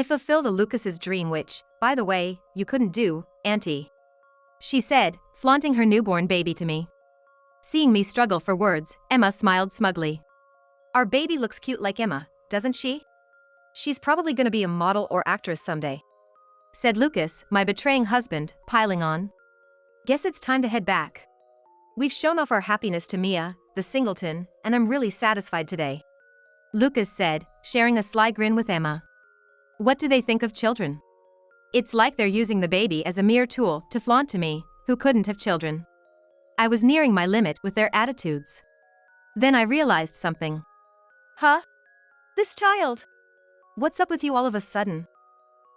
I fulfilled Lucas's dream which, by the way, you couldn't do, Auntie. She said, flaunting her newborn baby to me. Seeing me struggle for words, Emma smiled smugly. Our baby looks cute like Emma, doesn't she? She's probably gonna be a model or actress someday, said Lucas, my betraying husband, piling on. Guess it's time to head back. We've shown off our happiness to Mia, the singleton, and I'm really satisfied today, Lucas said, sharing a sly grin with Emma. What do they think of children? It's like they're using the baby as a mere tool to flaunt to me, who couldn't have children. I was nearing my limit with their attitudes. Then I realized something. Huh? This child? What's up with you all of a sudden?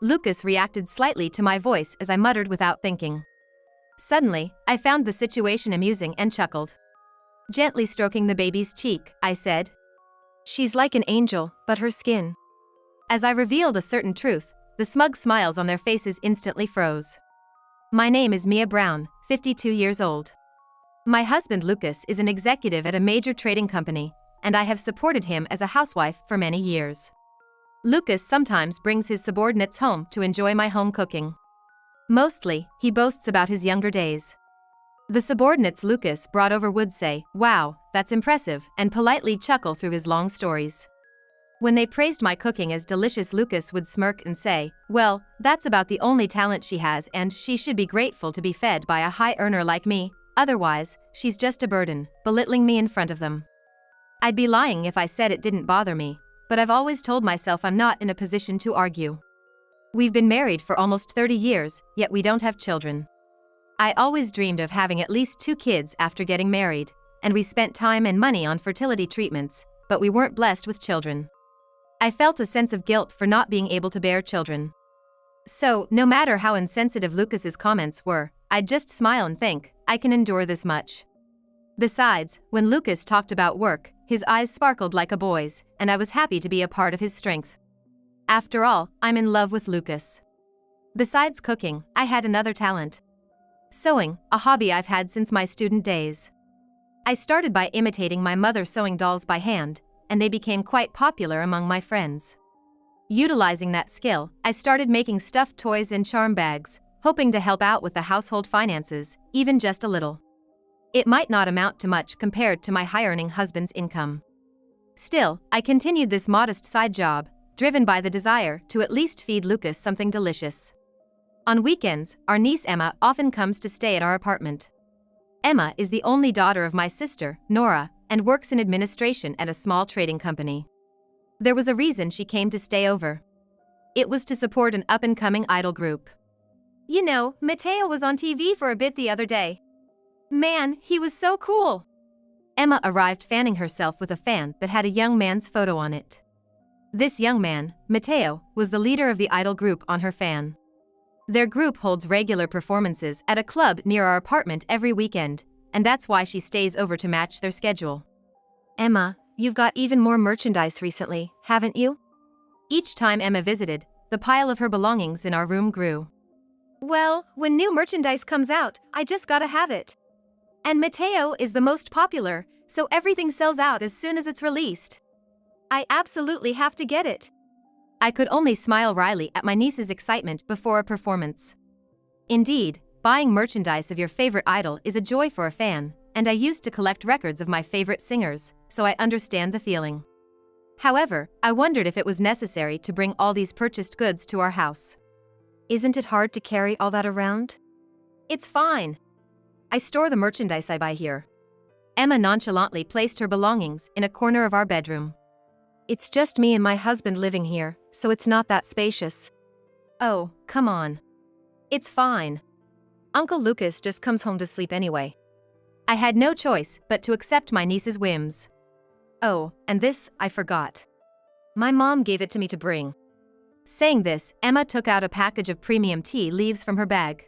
Lucas reacted slightly to my voice as I muttered without thinking. Suddenly, I found the situation amusing and chuckled. Gently stroking the baby's cheek, I said. She's like an angel, but her skin. As I revealed a certain truth, the smug smiles on their faces instantly froze. My name is Mia Brown, 52 years old. My husband Lucas is an executive at a major trading company, and I have supported him as a housewife for many years. Lucas sometimes brings his subordinates home to enjoy my home cooking. Mostly, he boasts about his younger days. The subordinates Lucas brought over would say, "Wow, that's impressive," and politely chuckle through his long stories. When they praised my cooking as delicious, Lucas would smirk and say, "Well, that's about the only talent she has and she should be grateful to be fed by a high earner like me, otherwise, she's just a burden," belittling me in front of them. I'd be lying if I said it didn't bother me, but I've always told myself I'm not in a position to argue. We've been married for almost 30 years, yet we don't have children. I always dreamed of having at least 2 kids after getting married, and we spent time and money on fertility treatments, but we weren't blessed with children. I felt a sense of guilt for not being able to bear children. So, no matter how insensitive Lucas's comments were, I'd just smile and think, I can endure this much. Besides, when Lucas talked about work, his eyes sparkled like a boy's, and I was happy to be a part of his strength. After all, I'm in love with Lucas. Besides cooking, I had another talent. Sewing, a hobby I've had since my student days. I started by imitating my mother sewing dolls by hand, and they became quite popular among my friends. Utilizing that skill, I started making stuffed toys and charm bags, hoping to help out with the household finances, even just a little. It might not amount to much compared to my high-earning husband's income. Still, I continued this modest side job, driven by the desire to at least feed Lucas something delicious. On weekends, our niece Emma often comes to stay at our apartment. Emma is the only daughter of my sister, Nora, and works in administration at a small trading company. There was a reason she came to stay over. It was to support an up-and-coming idol group. You know, Mateo was on TV for a bit the other day. Man, he was so cool. Emma arrived fanning herself with a fan that had a young man's photo on it. This young man, Mateo, was the leader of the idol group on her fan. Their group holds regular performances at a club near our apartment every weekend, and that's why she stays over to match their schedule. Emma, you've got even more merchandise recently, haven't you? Each time Emma visited, the pile of her belongings in our room grew. Well, when new merchandise comes out, I just gotta have it. And Mateo is the most popular, so everything sells out as soon as it's released. I absolutely have to get it. I could only smile wryly at my niece's excitement before a performance. Indeed, buying merchandise of your favorite idol is a joy for a fan, and I used to collect records of my favorite singers, so I understand the feeling. However, I wondered if it was necessary to bring all these purchased goods to our house. Isn't it hard to carry all that around? It's fine. I store the merchandise I buy here. Emma nonchalantly placed her belongings in a corner of our bedroom. It's just me and my husband living here, so it's not that spacious. Oh, come on. It's fine. Uncle Lucas just comes home to sleep anyway. I had no choice but to accept my niece's whims. Oh, and this, I forgot. My mom gave it to me to bring. Saying this, Emma took out a package of premium tea leaves from her bag.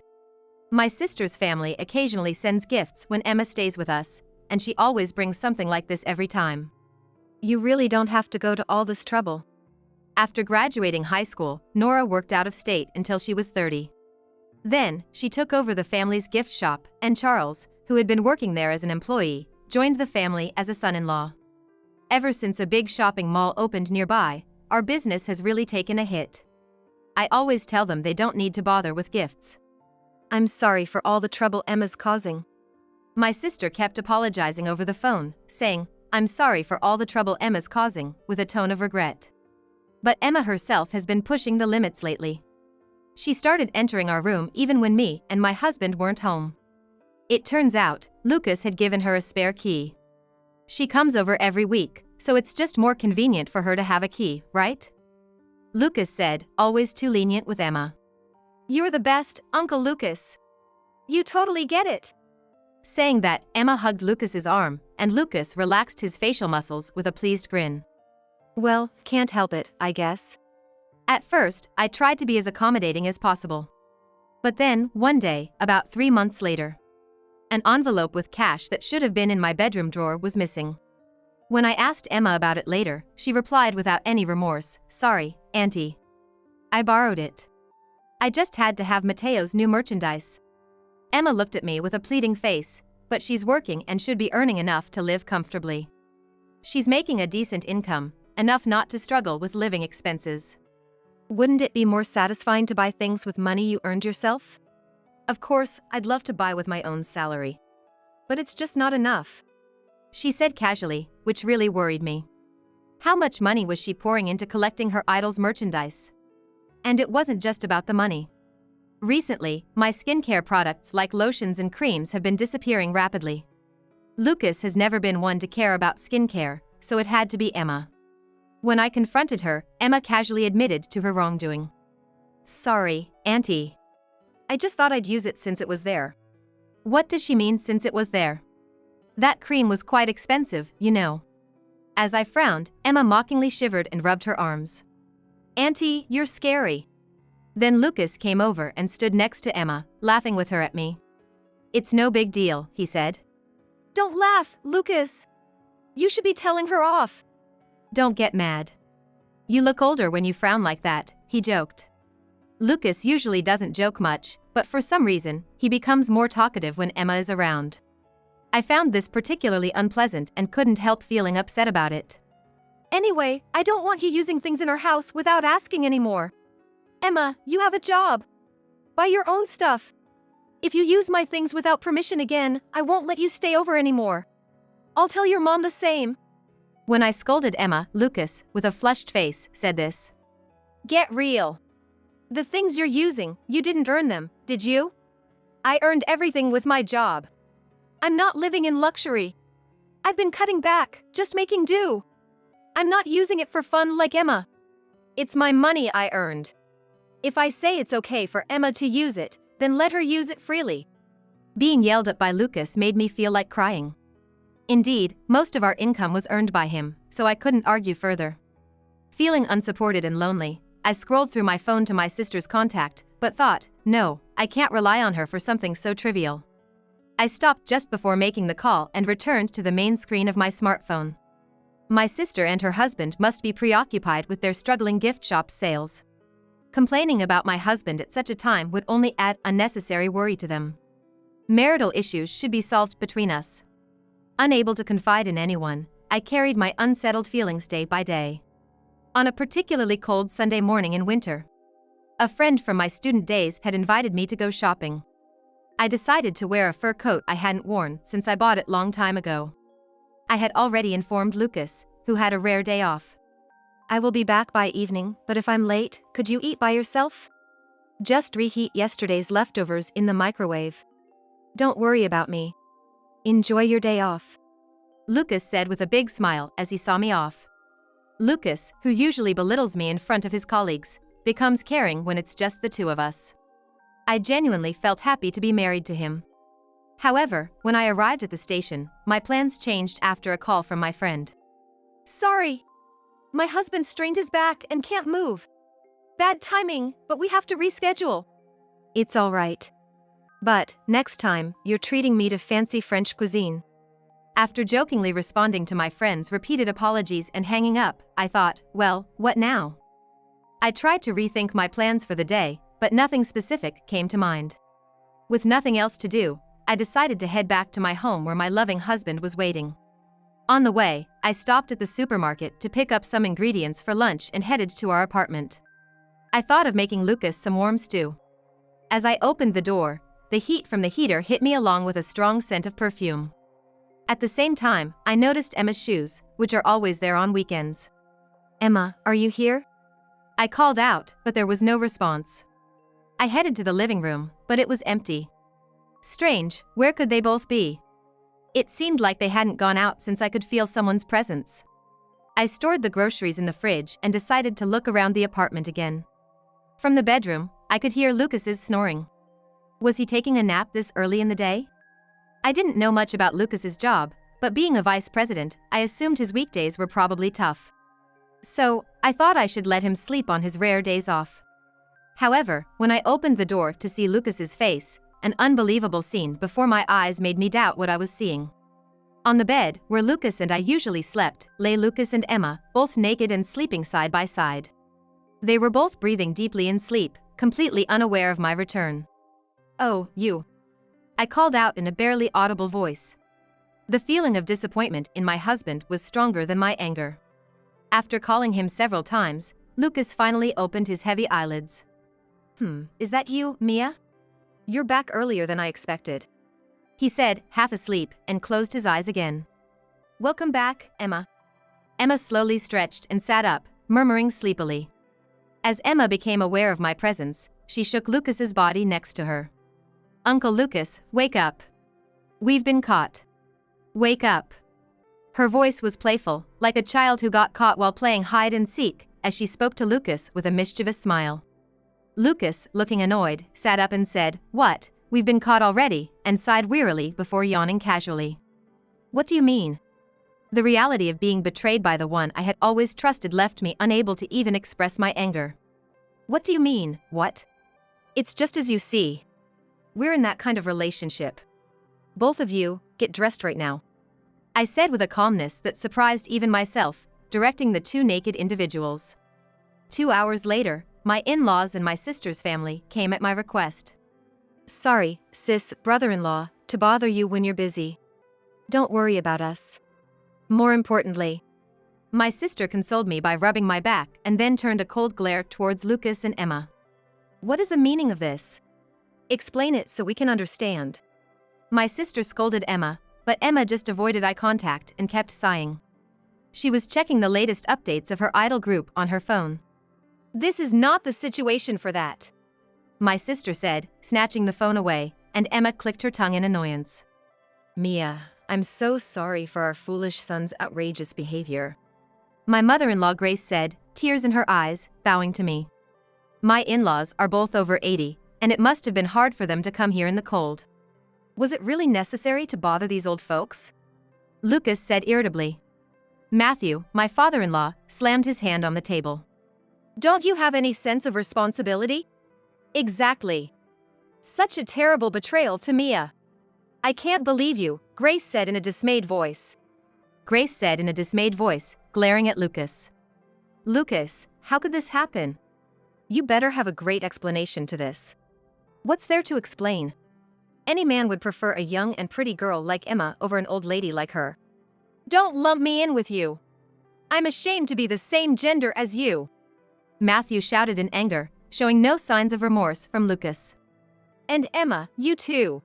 My sister's family occasionally sends gifts when Emma stays with us, and she always brings something like this every time. You really don't have to go to all this trouble. After graduating high school, Nora worked out of state until she was 30. Then, she took over the family's gift shop, and Charles, who had been working there as an employee, joined the family as a son-in-law. Ever since a big shopping mall opened nearby, our business has really taken a hit. I always tell them they don't need to bother with gifts. I'm sorry for all the trouble Emma's causing. My sister kept apologizing over the phone, saying, I'm sorry for all the trouble Emma's causing, with a tone of regret. But Emma herself has been pushing the limits lately. She started entering our room even when me and my husband weren't home. It turns out, Lucas had given her a spare key. She comes over every week, so it's just more convenient for her to have a key, right? Lucas said, always too lenient with Emma. You're the best, Uncle Lucas. You totally get it. Saying that, Emma hugged Lucas's arm, and Lucas relaxed his facial muscles with a pleased grin. Well, can't help it, I guess. At first, I tried to be as accommodating as possible. But then, one day, about 3 months later, an envelope with cash that should have been in my bedroom drawer was missing. When I asked Emma about it later, she replied without any remorse, sorry, Auntie. I borrowed it. I just had to have Mateo's new merchandise. Emma looked at me with a pleading face, but she's working and should be earning enough to live comfortably. She's making a decent income, enough not to struggle with living expenses. Wouldn't it be more satisfying to buy things with money you earned yourself? Of course, I'd love to buy with my own salary. But it's just not enough. She said casually, which really worried me. How much money was she pouring into collecting her idol's merchandise? And it wasn't just about the money. Recently, my skincare products like lotions and creams have been disappearing rapidly. Lucas has never been one to care about skincare, so it had to be Emma. When I confronted her, Emma casually admitted to her wrongdoing. Sorry, Auntie. I just thought I'd use it since it was there. What does she mean since it was there? That cream was quite expensive, you know. As I frowned, Emma mockingly shivered and rubbed her arms. Auntie, you're scary. Then Lucas came over and stood next to Emma, laughing with her at me. It's no big deal, he said. Don't laugh, Lucas. You should be telling her off. Don't get mad. You look older when you frown like that, he joked. Lucas usually doesn't joke much, but for some reason, he becomes more talkative when Emma is around. I found this particularly unpleasant and couldn't help feeling upset about it. Anyway, I don't want you using things in our house without asking anymore. Emma, you have a job. Buy your own stuff. If you use my things without permission again, I won't let you stay over anymore. I'll tell your mom the same. When I scolded Emma, Lucas, with a flushed face, said this. Get real. The things you're using, you didn't earn them, did you? I earned everything with my job. I'm not living in luxury. I've been cutting back, just making do. I'm not using it for fun like Emma. It's my money I earned. If I say it's okay for Emma to use it, then let her use it freely. Being yelled at by Lucas made me feel like crying. Indeed, most of our income was earned by him, so I couldn't argue further. Feeling unsupported and lonely, I scrolled through my phone to my sister's contact, but thought, no, I can't rely on her for something so trivial. I stopped just before making the call and returned to the main screen of my smartphone. My sister and her husband must be preoccupied with their struggling gift shop sales. Complaining about my husband at such a time would only add unnecessary worry to them. Marital issues should be solved between us. Unable to confide in anyone, I carried my unsettled feelings day by day. On a particularly cold Sunday morning in winter, a friend from my student days had invited me to go shopping. I decided to wear a fur coat I hadn't worn since I bought it long time ago. I had already informed Lucas, who had a rare day off. I will be back by evening, but if I'm late, could you eat by yourself? Just reheat yesterday's leftovers in the microwave. Don't worry about me. Enjoy your day off. Lucas said with a big smile as he saw me off. Lucas, who usually belittles me in front of his colleagues, becomes caring when it's just the two of us. I genuinely felt happy to be married to him. However, when I arrived at the station, my plans changed after a call from my friend. Sorry. My husband strained his back and can't move. Bad timing, but we have to reschedule. It's all right. But, next time, you're treating me to fancy French cuisine. After jokingly responding to my friend's repeated apologies and hanging up, I thought, well, what now? I tried to rethink my plans for the day, but nothing specific came to mind. With nothing else to do, I decided to head back to my home where my loving husband was waiting. On the way, I stopped at the supermarket to pick up some ingredients for lunch and headed to our apartment. I thought of making Lucas some warm stew. As I opened the door, the heat from the heater hit me along with a strong scent of perfume. At the same time, I noticed Emma's shoes, which are always there on weekends. "Emma, are you here?" I called out, but there was no response. I headed to the living room, but it was empty. Strange, where could they both be? It seemed like they hadn't gone out since I could feel someone's presence. I stored the groceries in the fridge and decided to look around the apartment again. From the bedroom, I could hear Lucas's snoring. Was he taking a nap this early in the day? I didn't know much about Lucas's job, but being a vice president, I assumed his weekdays were probably tough. So, I thought I should let him sleep on his rare days off. However, when I opened the door to see Lucas's face, an unbelievable scene before my eyes made me doubt what I was seeing. On the bed, where Lucas and I usually slept, lay Lucas and Emma, both naked and sleeping side by side. They were both breathing deeply in sleep, completely unaware of my return. "Oh, you," I called out in a barely audible voice. The feeling of disappointment in my husband was stronger than my anger. After calling him several times, Lucas finally opened his heavy eyelids. Is that you, Mia? You're back earlier than I expected," he said, half asleep, and closed his eyes again. "Welcome back, Emma." Emma slowly stretched and sat up, murmuring sleepily. As Emma became aware of my presence, she shook Lucas's body next to her. "Uncle Lucas, wake up. We've been caught. Wake up." Her voice was playful, like a child who got caught while playing hide and seek, as she spoke to Lucas with a mischievous smile. Lucas, looking annoyed, sat up and said, "What, we've been caught already," and sighed wearily before yawning casually. "What do you mean?" The reality of being betrayed by the one I had always trusted left me unable to even express my anger. "What do you mean, what?" "It's just as you see. We're in that kind of relationship. Both of you, get dressed right now," I said with a calmness that surprised even myself, directing the two naked individuals. 2 hours later, my in-laws and my sister's family came at my request. "Sorry, sis, brother-in-law, to bother you when you're busy. Don't worry about us. More importantly," my sister consoled me by rubbing my back and then turned a cold glare towards Lucas and Emma. "What is the meaning of this? Explain it so we can understand." My sister scolded Emma, but Emma just avoided eye contact and kept sighing. She was checking the latest updates of her idol group on her phone. "This is not the situation for that," my sister said, snatching the phone away, and Emma clicked her tongue in annoyance. "Mia, I'm so sorry for our foolish son's outrageous behavior," my mother-in-law Grace said, tears in her eyes, bowing to me. My in-laws are both over 80, and it must have been hard for them to come here in the cold. Was it really necessary to bother these old folks? Lucas said irritably. Matthew, my father-in-law, slammed his hand on the table. Don't you have any sense of responsibility? Exactly. Such a terrible betrayal to Mia. I can't believe you, Grace said in a dismayed voice. Grace said in a dismayed voice, glaring at Lucas. Lucas, how could this happen? You better have a great explanation to this. What's there to explain? Any man would prefer a young and pretty girl like Emma over an old lady like her. Don't lump me in with you. I'm ashamed to be the same gender as you. Matthew shouted in anger, showing no signs of remorse from Lucas. And Emma, you too.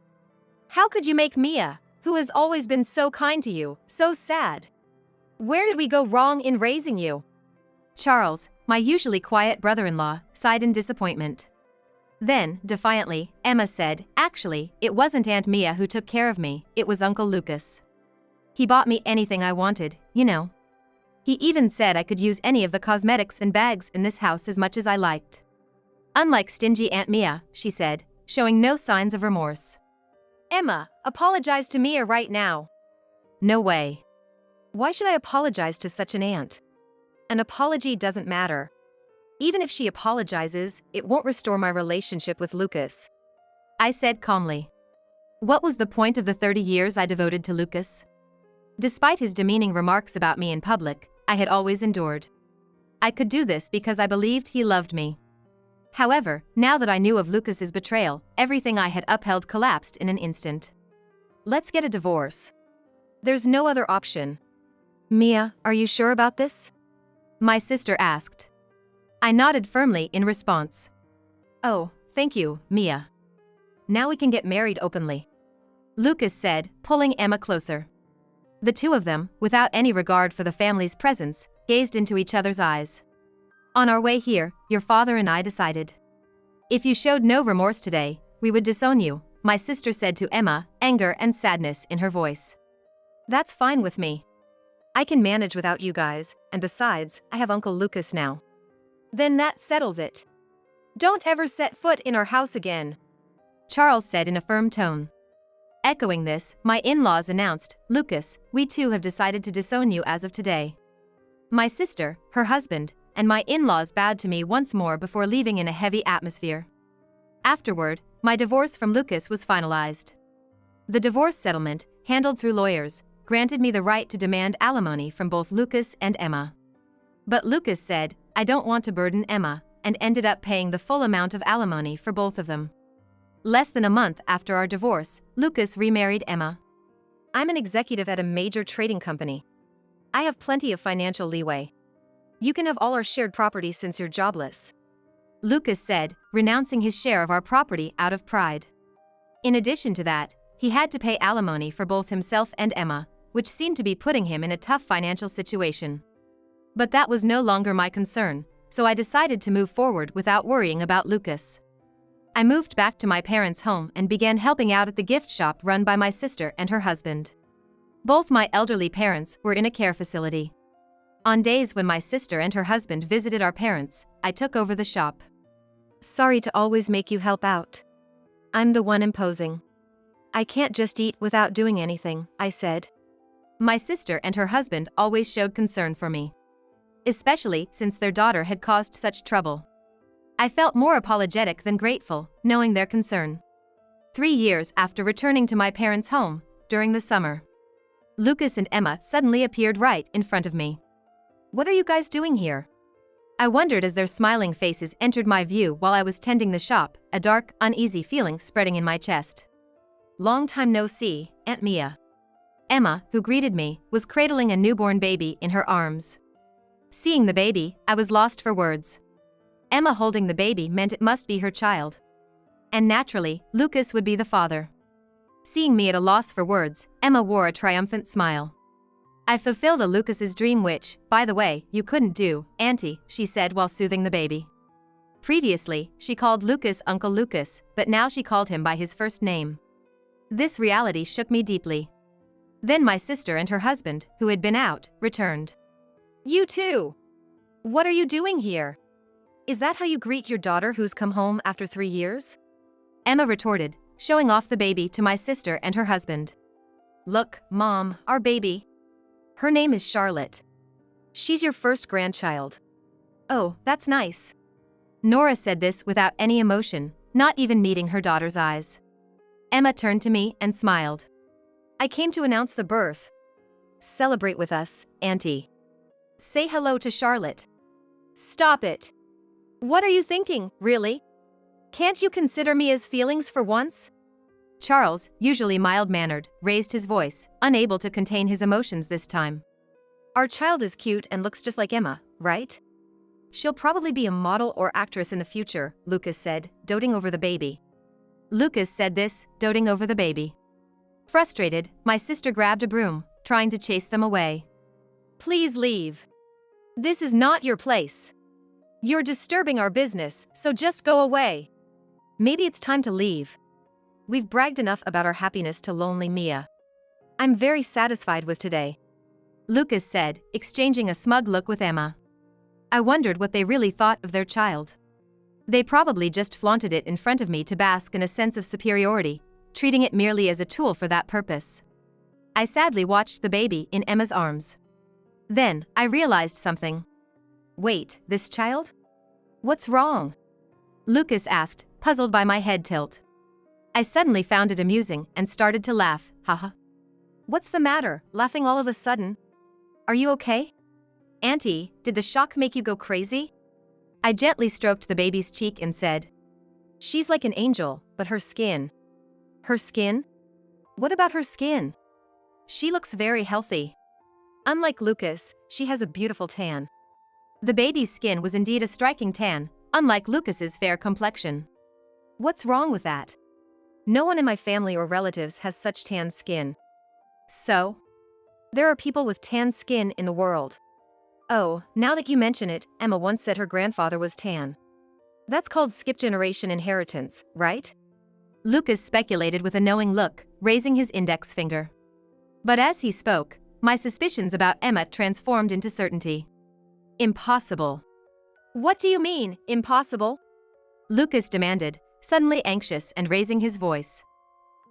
How could you make Mia, who has always been so kind to you, so sad? Where did we go wrong in raising you? Charles, my usually quiet brother-in-law, sighed in disappointment. Then, defiantly, Emma said, actually, it wasn't Aunt Mia who took care of me, it was Uncle Lucas. He bought me anything I wanted, you know. He even said I could use any of the cosmetics and bags in this house as much as I liked. Unlike stingy Aunt Mia, she said, showing no signs of remorse. Emma, apologize to Mia right now. No way. Why should I apologize to such an aunt? An apology doesn't matter. Even if she apologizes, it won't restore my relationship with Lucas. I said calmly. What was the point of the 30 years I devoted to Lucas? Despite his demeaning remarks about me in public, I had always endured. I could do this because I believed he loved me. However, now that I knew of Lucas's betrayal, everything I had upheld collapsed in an instant. Let's get a divorce. There's no other option. Mia, are you sure about this? My sister asked. I nodded firmly in response. Oh, thank you, Mia. Now we can get married openly. Lucas said, pulling Emma closer. The two of them, without any regard for the family's presence, gazed into each other's eyes. On our way here, your father and I decided. If you showed no remorse today, we would disown you, my sister said to Emma, anger and sadness in her voice. That's fine with me. I can manage without you guys, and besides, I have Uncle Lucas now. Then that settles it. Don't ever set foot in our house again, Charles said in a firm tone. Echoing this, my in-laws announced, Lucas, we too have decided to disown you as of today. My sister, her husband, and my in-laws bowed to me once more before leaving in a heavy atmosphere. Afterward, my divorce from Lucas was finalized. The divorce settlement, handled through lawyers, granted me the right to demand alimony from both Lucas and Emma. But Lucas said, I don't want to burden Emma, and ended up paying the full amount of alimony for both of them. Less than a month after our divorce, Lucas remarried Emma. I'm an executive at a major trading company. I have plenty of financial leeway. You can have all our shared property since you're jobless, Lucas said, renouncing his share of our property out of pride. In addition to that, he had to pay alimony for both himself and Emma, which seemed to be putting him in a tough financial situation. But that was no longer my concern, so I decided to move forward without worrying about Lucas. I moved back to my parents' home and began helping out at the gift shop run by my sister and her husband. Both my elderly parents were in a care facility. On days when my sister and her husband visited our parents, I took over the shop. Sorry to always make you help out. I'm the one imposing. I can't just eat without doing anything, I said. My sister and her husband always showed concern for me, especially since their daughter had caused such trouble. I felt more apologetic than grateful, knowing their concern. 3 years after returning to my parents' home, during the summer, Lucas and Emma suddenly appeared right in front of me. What are you guys doing here? I wondered as their smiling faces entered my view while I was tending the shop, a dark, uneasy feeling spreading in my chest. Long time no see, Aunt Mia. Emma, who greeted me, was cradling a newborn baby in her arms. Seeing the baby, I was lost for words. Emma holding the baby meant it must be her child. And naturally, Lucas would be the father. Seeing me at a loss for words, Emma wore a triumphant smile. I fulfilled a Lucas's dream which, by the way, you couldn't do, Auntie, she said while soothing the baby. Previously, she called Lucas Uncle Lucas, but now she called him by his first name. This reality shook me deeply. Then my sister and her husband, who had been out, returned. You too? What are you doing here? Is that how you greet your daughter who's come home after 3 years? Emma retorted, showing off the baby to my sister and her husband. Look, Mom, our baby. Her name is Charlotte. She's your first grandchild. Oh, that's nice. Nora said this without any emotion, not even meeting her daughter's eyes. Emma turned to me and smiled. I came to announce the birth. Celebrate with us, Auntie. Say hello to Charlotte. Stop it. What are you thinking, really? Can't you consider me as feelings for once? Charles, usually mild-mannered, raised his voice, unable to contain his emotions this time. Our child is cute and looks just like Emma, right? She'll probably be a model or actress in the future, Lucas said, doting over the baby. Lucas said this, doting over the baby. Frustrated, my sister grabbed a broom, trying to chase them away. Please leave. This is not your place. You're disturbing our business, so just go away. Maybe it's time to leave. We've bragged enough about our happiness to lonely Mia. I'm very satisfied with today, Lucas said, exchanging a smug look with Emma. I wondered what they really thought of their child. They probably just flaunted it in front of me to bask in a sense of superiority, treating it merely as a tool for that purpose. I sadly watched the baby in Emma's arms. Then, I realized something. Wait, this child? What's wrong? Lucas asked, puzzled by my head tilt. I suddenly found it amusing and started to laugh, haha. What's the matter, laughing all of a sudden? Are you okay? Auntie, did the shock make you go crazy? I gently stroked the baby's cheek and said. She's like an angel, but her skin. Her skin? What about her skin? She looks very healthy. Unlike Lucas, she has a beautiful tan. The baby's skin was indeed a striking tan, unlike Lucas's fair complexion. What's wrong with that? No one in my family or relatives has such tan skin. So? There are people with tan skin in the world. Oh, now that you mention it, Emma once said her grandfather was tan. That's called skip-generation inheritance, right? Lucas speculated with a knowing look, raising his index finger. But as he spoke, my suspicions about Emma transformed into certainty. Impossible. What do you mean, impossible? Lucas demanded, suddenly anxious and raising his voice.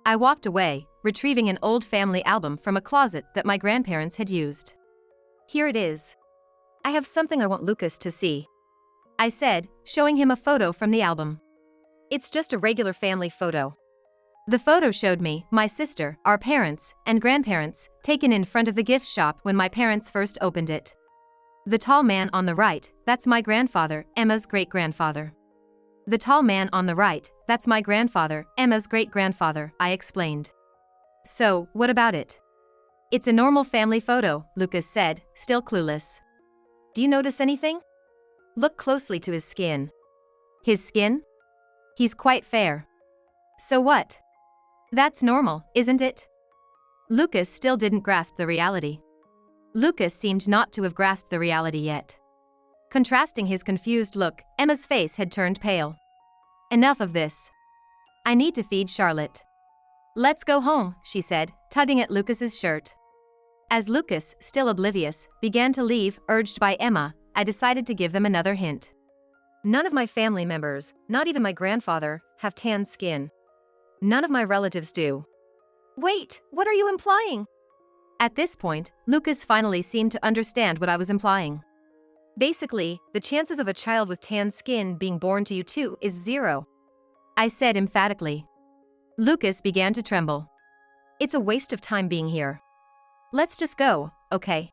I walked away, retrieving an old family album from a closet that my grandparents had used. Here it is. I have something I want Lucas to see, I said, showing him a photo from the album. It's just a regular family photo. The photo showed me, my sister, our parents, and grandparents, taken in front of the gift shop when my parents first opened it. The tall man on the right, that's my grandfather, Emma's great-grandfather. The tall man on the right, that's my grandfather, Emma's great-grandfather, I explained. So, what about it? It's a normal family photo, Lucas said, still clueless. Do you notice anything? Look closely to his skin. His skin? He's quite fair. So what? That's normal, isn't it? Lucas still didn't grasp the reality. Lucas seemed not to have grasped the reality yet. Contrasting his confused look, Emma's face had turned pale. Enough of this. I need to feed Charlotte. Let's go home, she said, tugging at Lucas's shirt. As Lucas, still oblivious, began to leave, urged by Emma, I decided to give them another hint. None of my family members, not even my grandfather, have tan skin. None of my relatives do. Wait, what are you implying? At this point, Lucas finally seemed to understand what I was implying. Basically, the chances of a child with tan skin being born to you too is 0. I said emphatically. Lucas began to tremble. It's a waste of time being here. Let's just go, okay?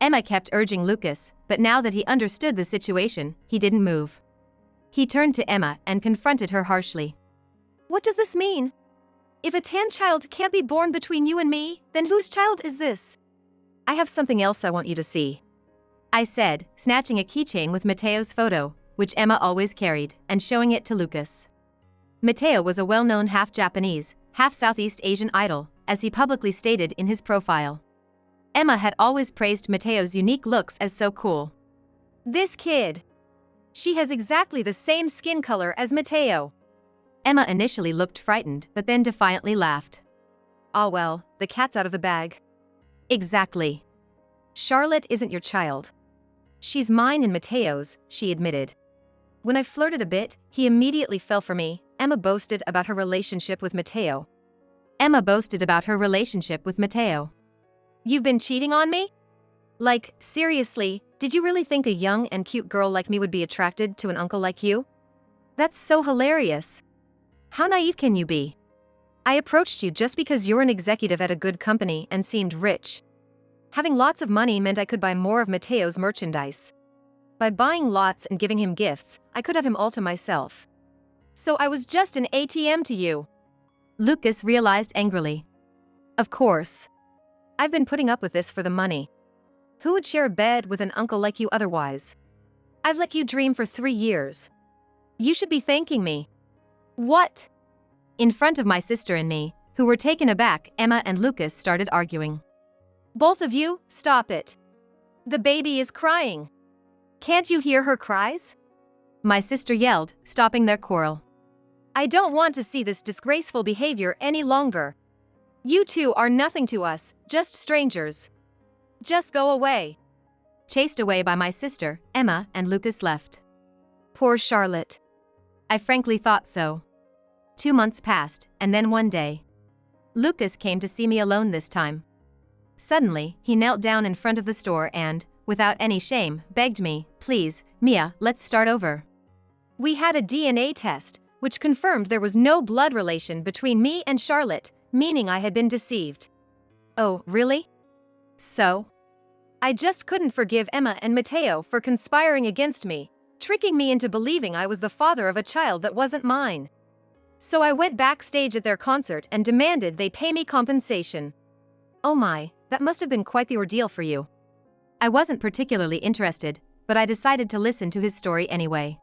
Emma kept urging Lucas, but now that he understood the situation, he didn't move. He turned to Emma and confronted her harshly. What does this mean? If a tan child can't be born between you and me, then whose child is this? I have something else I want you to see, I said, snatching a keychain with Mateo's photo, which Emma always carried, and showing it to Lucas. Mateo was a well-known half-Japanese, half-Southeast Asian idol, as he publicly stated in his profile. Emma had always praised Mateo's unique looks as so cool. This kid. She has exactly the same skin color as Mateo. Emma initially looked frightened but then defiantly laughed. Ah well, the cat's out of the bag. Exactly. Charlotte isn't your child. She's mine and Mateo's, she admitted. When I flirted a bit, he immediately fell for me, Emma boasted about her relationship with Mateo. Emma boasted about her relationship with Mateo. You've been cheating on me? Like, seriously, did you really think a young and cute girl like me would be attracted to an uncle like you? That's so hilarious. How naive can you be? I approached you just because you're an executive at a good company and seemed rich. Having lots of money meant I could buy more of Mateo's merchandise. By buying lots and giving him gifts, I could have him all to myself. So I was just an ATM to you. Lucas realized angrily. Of course. I've been putting up with this for the money. Who would share a bed with an uncle like you otherwise? I've let you dream for 3 years. You should be thanking me. What? In front of my sister and me, who were taken aback, Emma and Lucas started arguing. Both of you, stop it. The baby is crying. Can't you hear her cries? My sister yelled, stopping their quarrel. I don't want to see this disgraceful behavior any longer. You two are nothing to us, just strangers. Just go away. Chased away by my sister, Emma and Lucas left. Poor Charlotte. I frankly thought so. 2 months passed, and then one day. Lucas came to see me alone this time. Suddenly, he knelt down in front of the store and, without any shame, begged me, please, Mia, let's start over. We had a DNA test, which confirmed there was no blood relation between me and Charlotte, meaning I had been deceived. Oh, really? So? I just couldn't forgive Emma and Mateo for conspiring against me, tricking me into believing I was the father of a child that wasn't mine. So I went backstage at their concert and demanded they pay me compensation. Oh my, that must have been quite the ordeal for you. I wasn't particularly interested, but I decided to listen to his story anyway.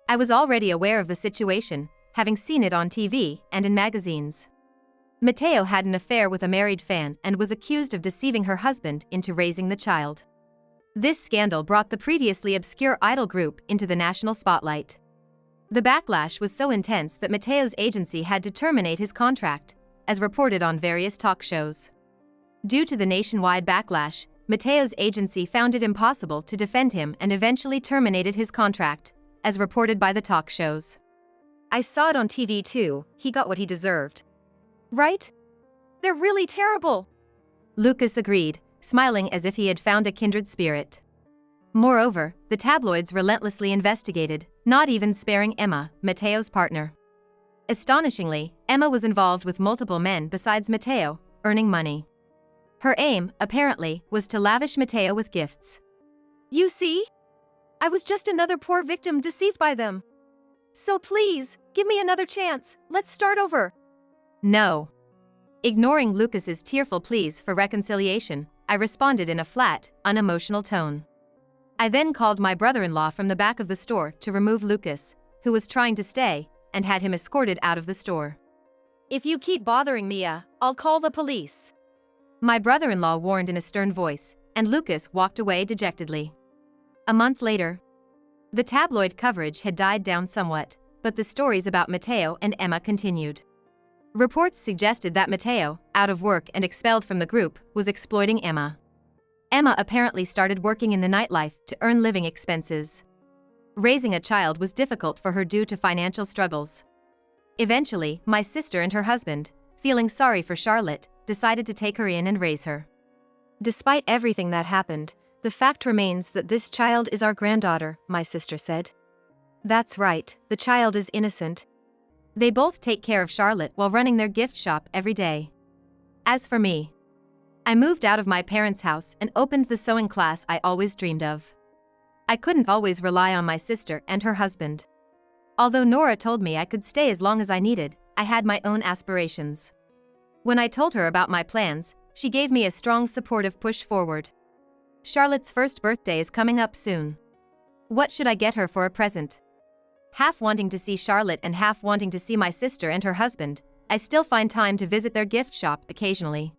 I was already aware of the situation, having seen it on TV and in magazines. Mateo had an affair with a married fan and was accused of deceiving her husband into raising the child. This scandal brought the previously obscure idol group into the national spotlight. The backlash was so intense that Mateo's agency had to terminate his contract, as reported on various talk shows. Due to the nationwide backlash, Mateo's agency found it impossible to defend him and eventually terminated his contract, as reported by the talk shows. I saw it on TV too, he got what he deserved. Right? They're really terrible. Lucas agreed, smiling as if he had found a kindred spirit. Moreover, the tabloids relentlessly investigated, not even sparing Emma, Mateo's partner. Astonishingly, Emma was involved with multiple men besides Mateo, earning money. Her aim, apparently, was to lavish Mateo with gifts. You see? I was just another poor victim deceived by them. So please, give me another chance, let's start over. No. Ignoring Lucas's tearful pleas for reconciliation, I responded in a flat, unemotional tone. I then called my brother-in-law from the back of the store to remove Lucas, who was trying to stay, and had him escorted out of the store. If you keep bothering Mia, I'll call the police. My brother-in-law warned in a stern voice, and Lucas walked away dejectedly. A month later, the tabloid coverage had died down somewhat, but the stories about Mateo and Emma continued. Reports suggested that Mateo, out of work and expelled from the group, was exploiting Emma. Emma apparently started working in the nightlife to earn living expenses. Raising a child was difficult for her due to financial struggles. Eventually, my sister and her husband, feeling sorry for Charlotte, decided to take her in and raise her. Despite everything that happened, the fact remains that this child is our granddaughter, my sister said. That's right, the child is innocent. They both take care of Charlotte while running their gift shop every day. As for me, I moved out of my parents' house and opened the sewing class I always dreamed of. I couldn't always rely on my sister and her husband. Although Nora told me I could stay as long as I needed, I had my own aspirations. When I told her about my plans, she gave me a strong supportive push forward. Charlotte's first birthday is coming up soon. What should I get her for a present? Half wanting to see Charlotte and half wanting to see my sister and her husband, I still find time to visit their gift shop occasionally.